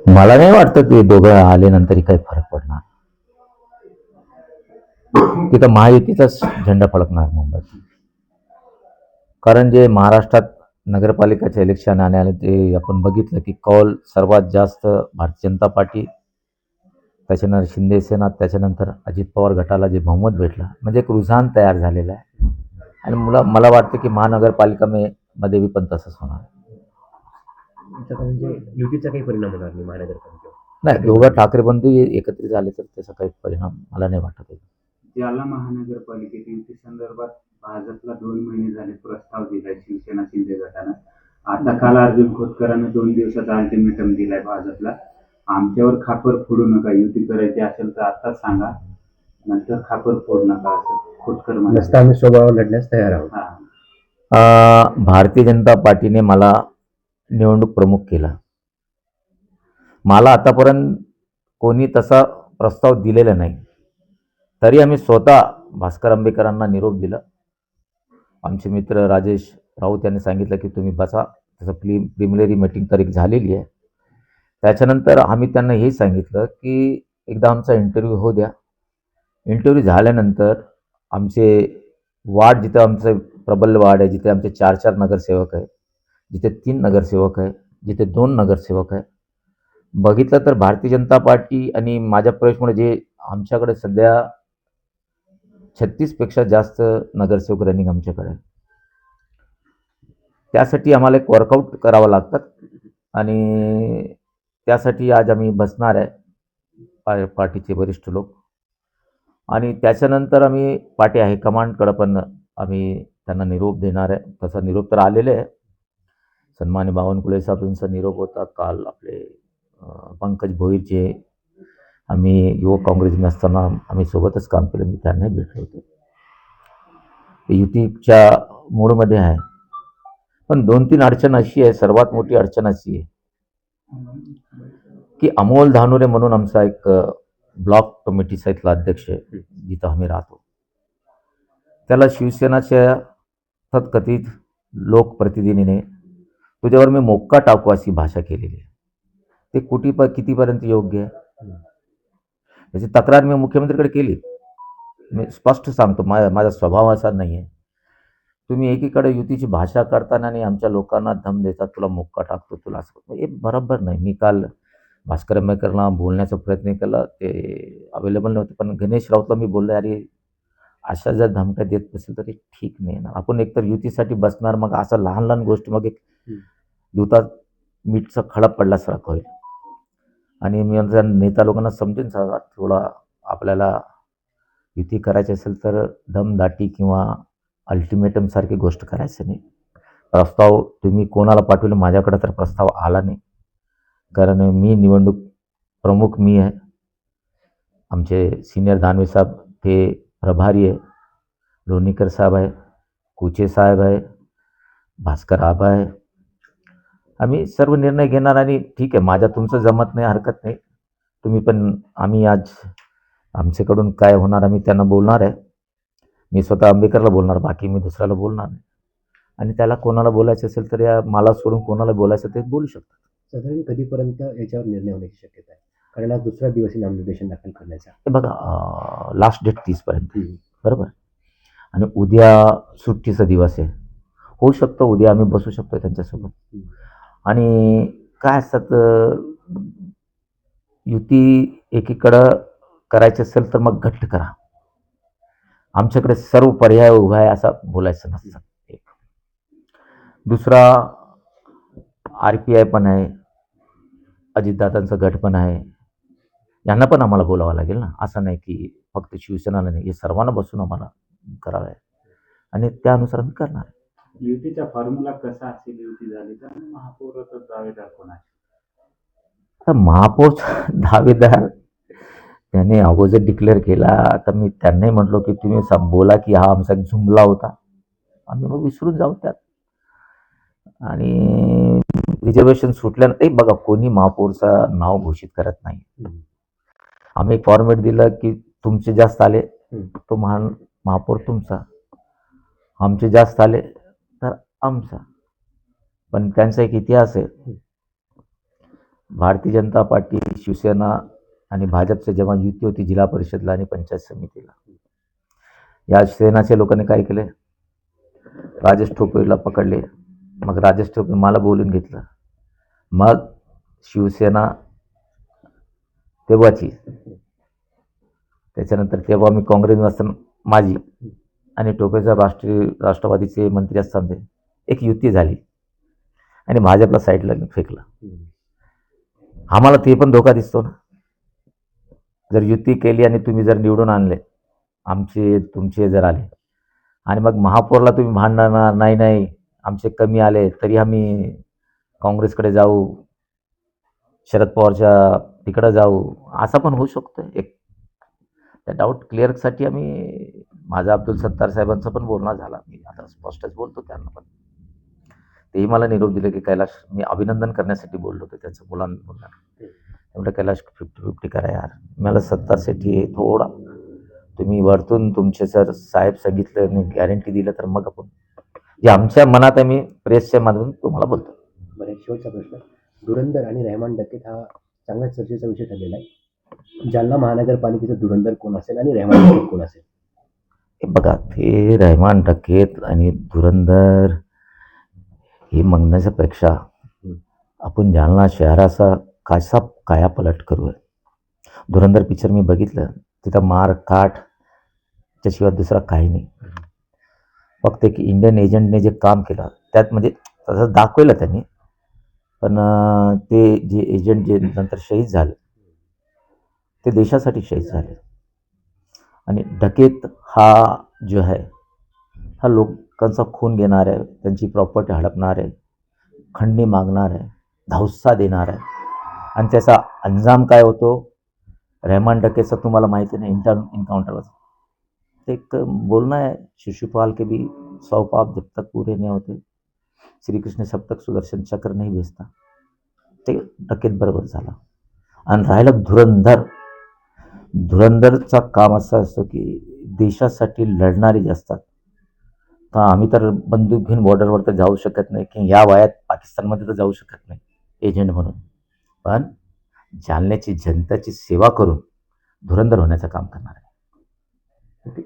मला नाही वाटतं ते दोघं आल्यानंतर काही फरक पडणार. तिथं महायुतीचाच झेंडा फडकणार मुंबईत. कारण जे महाराष्ट्रात नगरपालिकाचे इलेक्शन आले ते आपण बघितलं की कौल सर्वात जास्त भारतीय जनता पार्टी, त्याच्यानंतर शिंदे सेना, त्याच्यानंतर अजित पवार गटाला जे बहुमत भेटलं म्हणजे एक रुझान तयार झालेलं आहे. आणि मला वाटतं की महानगरपालिका मध्ये बी पण तसंच होणार. म्हणजे युतीचा काही परिणाम होणार नाही महानगरपालिकेवर? नाही, दोघं ठाकरे बंधू एकत्रित झाले तर त्याचा काही परिणाम मला नाही वाटत आहे. जालना महानगरपालिकेत युती संदर्भात भाजपला 2 महिने झाले प्रस्ताव दिलाय शिवसेना शिंदे गटानं. आता काल अर्जुन खोतकरांना 2 दिवसाचा अल्टिमेटम दिलाय भाजपला. आमच्यावर खापर फोडू नका, युती करायची असेल तर आताच सांगा, नंतर खापर फोडू नका, असं खोतकर नसता आम्ही स्वभाव लढण्यास तयार आहोत. भारतीय जनता पार्टीने मला निवडणूक प्रमुख केला. मला आतापर्यंत कोणी तसा प्रस्ताव दिलेला नाही. तरी आम्ही स्वतः भास्कर आंबेकरांना निरोप दिला. आमचे मित्र राजेश राऊत यांनी सांगितलं की तुम्ही बसा, त्याचं प्रिमिनरी मीटिंग तारीख झालेली आहे. त्याच्यानंतर आम्ही त्यांना हे सांगितलं की एकदा आमचा इंटरव्ह्यू होऊ द्या. इंटरव्ह्यू झाल्यानंतर आमचे वार्ड, जिथं आमचं प्रबल वार्ड आहे, जिथे आमचे 4 नगरसेवक आहे, जिथे 3 नगरसेवक आहे, जिथे 2 नगरसेवक आहे, बघितलं तर भारतीय जनता पार्टी आणि माझ्या प्रवेशमुळे जे आमच्याकडे सध्या 36पेक्षा जास्त नगरसेवक रनिंग आमच्याकडे आहे. त्यासाठी आम्हाला एक वर्कआउट करावं लागतात आणि त्यासाठी आज आम्ही बसणार आहे पार्टीचे वरिष्ठ लोक. आणि त्याच्यानंतर आम्ही पार्टी हायकमांडकडं पण आम्ही त्यांना निरोप देणार आहे. तसा निरोप तर आलेले आहे. सन्मान्य बावनकुळे साहेबांचा निरोप होता काल. आपले पंकज भोईरचे, आम्ही युवक काँग्रेसमध्ये असताना आम्ही सोबतच काम केलं, मी त्यांनाही भेटलो होतो. युतीच्या मूडमध्ये आहे. पण 2-3 अडचण अशी आहे, सर्वात मोठी अडचण अशी आहे की अमोल धानुरे म्हणून आमचा एक ब्लॉक कमिटीचा इथला अध्यक्ष आहे, जिथं आम्ही राहतो, त्याला शिवसेनाच्या तथकथित लोकप्रतिनिधीने तुझ्यावर मी मोक्का टाकू अशी भाषा केलेली आहे. ते कितीपर्यंत योग्य आहे याची तक्रार मी मुख्यमंत्र्यांकडे केली. मी स्पष्ट सांगतो, माझा स्वभाव असा नाही आहे. तुम्ही एकीकडे युतीची भाषा करताना आणि आमच्या लोकांना धम देतात, तुला मोक्का टाकतो, तुला असं, हे बरोबर नाही. मी काल भास्कर आंबेकरला बोलण्याचा प्रयत्न केला, ते अवेलेबल नव्हते. पण गणेश राऊतला मी बोललो, अरे अशा जर धमक्या देत असेल तर ते ठीक नाही ना. आपण एकतर युतीसाठी बसणार, मग असं लहान लहान गोष्टी मग एक दुधात मीठचा खडा पडल्यासारखं होईल. आणि मी नेता लोकांना समजून सांगा, थोडा आपल्याला युती करायची असेल तर दमदाटी किंवा अल्टिमेटम सारखी गोष्ट करायचं नाही. प्रस्ताव तुम्ही कोणाला पाठवले, माझ्याकडे तर प्रस्ताव आला नाही. कारण मी निवडणूक प्रमुख मी आहे. आमचे सिनियर दानवे साहेब ते प्रभारी आहे, लोणीकर साहेब आहे, कुचे साहेब आहे, भास्कर आबा आहे. आम्ही सर्व निर्णय घेणार. आणि ठीक आहे, माझ्या तुमचं जमत नाही, हरकत नाही. तुम्ही पण, आम्ही आज आमच्याकडून काय होणार आम्ही त्यांना बोलणार आहे. मी स्वतः आंबेकरला बोलणार, बाकी मी दुसऱ्याला बोलणार नाही. आणि त्याला कोणाला बोलायचं असेल तर या मला सोडून कोणाला बोलायचं ते बोलू शकतात. साधारण कधीपर्यंत याच्यावर निर्णय होण्याची शक्यता आहे? कारण आज दुसरा दिवस नामनिर्देशन दाखल करण्याचा. हे बघा, लास्ट डेट 30पर्यंत, बरोबर. आणि उद्या सुट्टीचा दिवस आहे. होऊ शकतं उद्या आम्ही बसू शकतो त्यांच्यासोबत. आणि काय असतात, युती एकीकडं करायची असेल तर मग घट्ट करा. आमच्याकडे सर्व पर्याय उभा आहे असं बोलायचं नसतं. एक दुसरा, RPI पण आहे, अजितदादांचा गट पण आहे, यांना पण आम्हाला बोलावं लागेल ना. असं नाही की फक्त शिवसेनाला नाही, हे सर्वांना बसून आम्हाला करावं आहे आणि त्यानुसार आम्ही करणार आहे. युतीचा फॉर्म्युला कसा असेल युती झाली तर? महापौराचा दावेदार कोण आहे? आता महापौरचा दावेदार त्याने अगोदर डिक्लेअर केला. तर मी त्यांनाही म्हटलो की तुम्ही बोला की हा आमचा एक जुमला होता, आम्ही मग विसरून जाऊ त्यात. आणि रिझर्वेशन सुटल्यानंतर बघा, कोणी महापौरचं नाव घोषित करत नाही. आम्ही एक फॉर्मेट दिलं की तुमचे जास्त आले तो महापौर तुमचा, आमचे जास्त आले तर आमचा. पण त्यांचा एक इतिहास आहे, भारतीय जनता पार्टी, शिवसेना आणि भाजपचे जेव्हा युती होती जिल्हा परिषदला आणि पंचायत समितीला, या सेनाच्या लोकांनी काय केले, राजेश ठोपेला पकडले. मग राजेश ठोपे मला बोलून घेतलं. मग शिवसेना तेव्हाची, त्याच्यानंतर तेव्हा मी काँग्रेस असताना माझी आणि टोपेचा राष्ट्रवादीचे मंत्री असताना एक युती झाली आणि भाजपला साईडला फेकलं. आम्हाला ते पण धोका दिसतो ना. जर युती केली आणि तुम्ही जर निवडून आणले, आमचे तुमचे जर आले, आणि मग महापौरला तुम्ही भांडणार, नाही आमचे कमी आले तरी आम्ही काँग्रेसकडे जाऊ, शरद पवारच्या तिकडं जाऊ, असं पण होऊ शकतं. एक त्या डाऊट क्लिअरसाठी आम्ही, माझा अब्दुल सत्तार साहेबांचं पण बोलणं झाला. मी आता स्पष्टच बोलतो त्यांना, पण तेही मला निरोप दिले की कैलाश, मी अभिनंदन करण्यासाठी बोललो होतो त्यांचं मुलांना बोलणार. त्यामुळे कैलाश 50-50 करा यार. मला सत्तार सेठी थोडा तुम्ही वरतून तुमचे सर साहेब सांगितलं आणि गॅरंटी दिलं तर मग आपण जे आमच्या मनात आहे, मी प्रेसच्या माध्यमातून तुम्हाला बोलतो. बरं, एक शेवटचा प्रश्न. धुरंधर आणि रहमान डकेत हा चांगला चर्चेचा विषय ठरलेला आहे. जालना महानगरपालिकेचं धुरंधर कोण असेल आणि रहमान डकेत कोण असेल? हे बघा, ते रहमान डकेत आणि धुरंधर हे म्हणण्याच्यापेक्षा आपण जालना शहराचा कसा कायापालट करूया. धुरंधर पिक्चर मी बघितलं, तिथं मार काठ त्याशिवाय दुसरा काही नाही. फक्त एक इंडियन एजंटने जे काम केलं त्यात, म्हणजे तसं दाखवलं त्यांनी, पण ते जे एजंट जे नंतर शहीद झाले ते देशासाठी शहीद झाले. आणि डकेत हा जो आहे, हा लोकांचा खून घेणार आहे, त्यांची प्रॉपर्टी हडपणार आहे, खंडणी मागणार आहे, धावसा देणार आहे. आणि त्याचा अंजाम काय होतो, रहमान डकेचा तुम्हाला माहिती नाही, इन्काउंटरवर एक बोलणं आहे, शिशुपाल के भी 100 पाप जब तक पूरे नहीं होते, श्रीकृष्ण जब तक सुदर्शन चक्र नहीं भेजता. ते डकेत बरोबर झाला. आणि राहिलं धुरंधरचा काम असं असतं की देशासाठी लढणारे जे असतात, तर आम्ही तर बंदूक घेऊन बॉर्डरवर तर जाऊ शकत नाही, की या वयात पाकिस्तानमध्ये तर जाऊ शकत नाही एजंट म्हणून, पण जालन्याची जनताची सेवा करून धुरंधर होण्याचं काम करणार आहे. ओके.